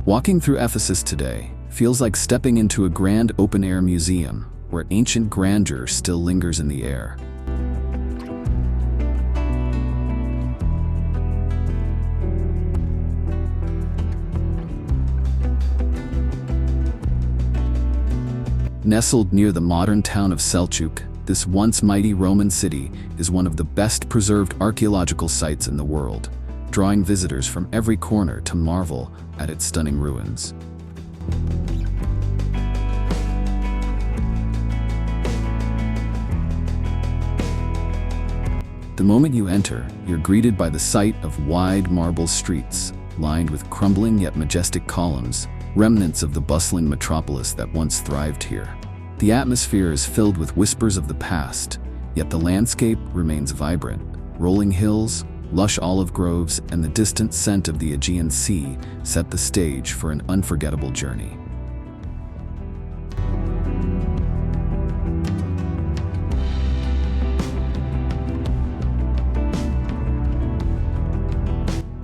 Walking through Ephesus today feels like stepping into a grand open-air museum where ancient grandeur still lingers in the air. Nestled near the modern town of Selçuk, this once mighty Roman city is one of the best preserved archaeological sites in the world, drawing visitors from every corner to marvel at its stunning ruins. The moment you enter, you're greeted by the sight of wide marble streets, lined with crumbling yet majestic columns, remnants of the bustling metropolis that once thrived here. The atmosphere is filled with whispers of the past, yet the landscape remains vibrant. Rolling hills, lush olive groves, and the distant scent of the Aegean Sea set the stage for an unforgettable journey.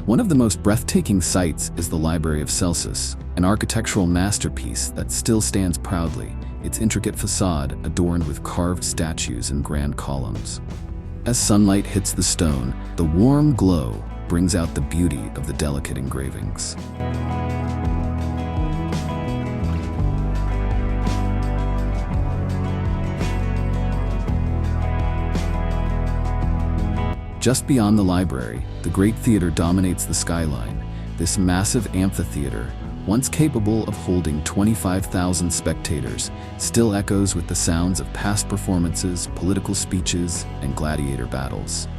One of the most breathtaking sights is the Library of Celsus, an architectural masterpiece that still stands proudly, its intricate facade adorned with carved statues and grand columns. As sunlight hits the stone, the warm glow brings out the beauty of the delicate engravings. Just beyond the library, the Great Theater dominates the skyline. This massive amphitheater, once capable of holding 25,000 spectators, still echoes with the sounds of past performances, political speeches, and gladiator battles.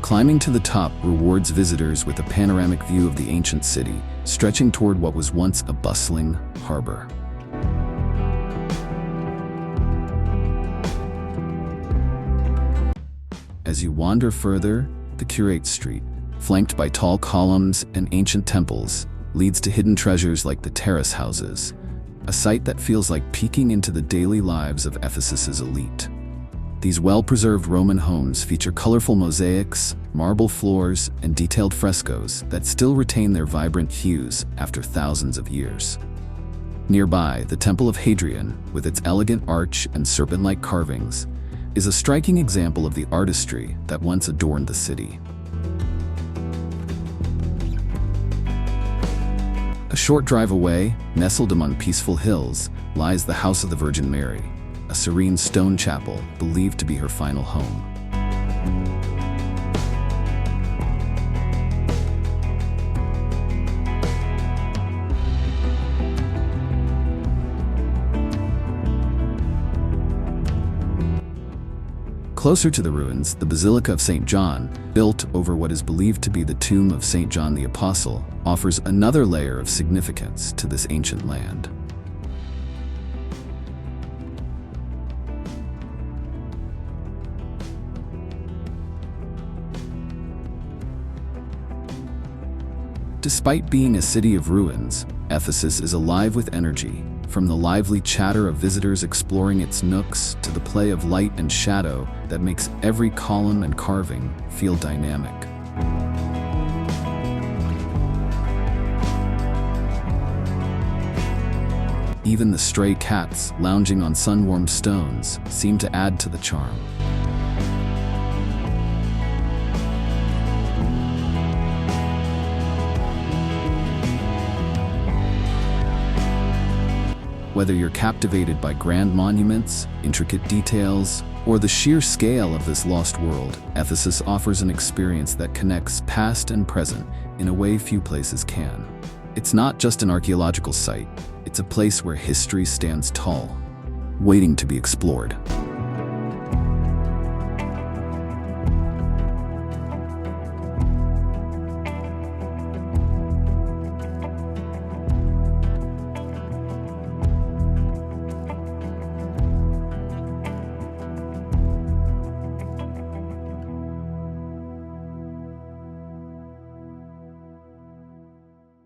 Climbing to the top rewards visitors with a panoramic view of the ancient city, stretching toward what was once a bustling harbor. As you wander further, the Curate Street, flanked by tall columns and ancient temples, leads to hidden treasures like the Terrace Houses, a site that feels like peeking into the daily lives of Ephesus's elite. These well-preserved Roman homes feature colorful mosaics, marble floors, and detailed frescoes that still retain their vibrant hues after thousands of years. Nearby, the Temple of Hadrian, with its elegant arch and serpent-like carvings, is a striking example of the artistry that once adorned the city. A short drive away, nestled among peaceful hills, lies the House of the Virgin Mary, a serene stone chapel believed to be her final home. Closer to the ruins, the Basilica of St. John, built over what is believed to be the tomb of St. John the Apostle, offers another layer of significance to this ancient land. Despite being a city of ruins, Ephesus is alive with energy. From the lively chatter of visitors exploring its nooks to the play of light and shadow that makes every column and carving feel dynamic. Even the stray cats lounging on sun-warmed stones seem to add to the charm. Whether you're captivated by grand monuments, intricate details, or the sheer scale of this lost world, Ephesus offers an experience that connects past and present in a way few places can. It's not just an archaeological site, it's a place where history stands tall, waiting to be explored.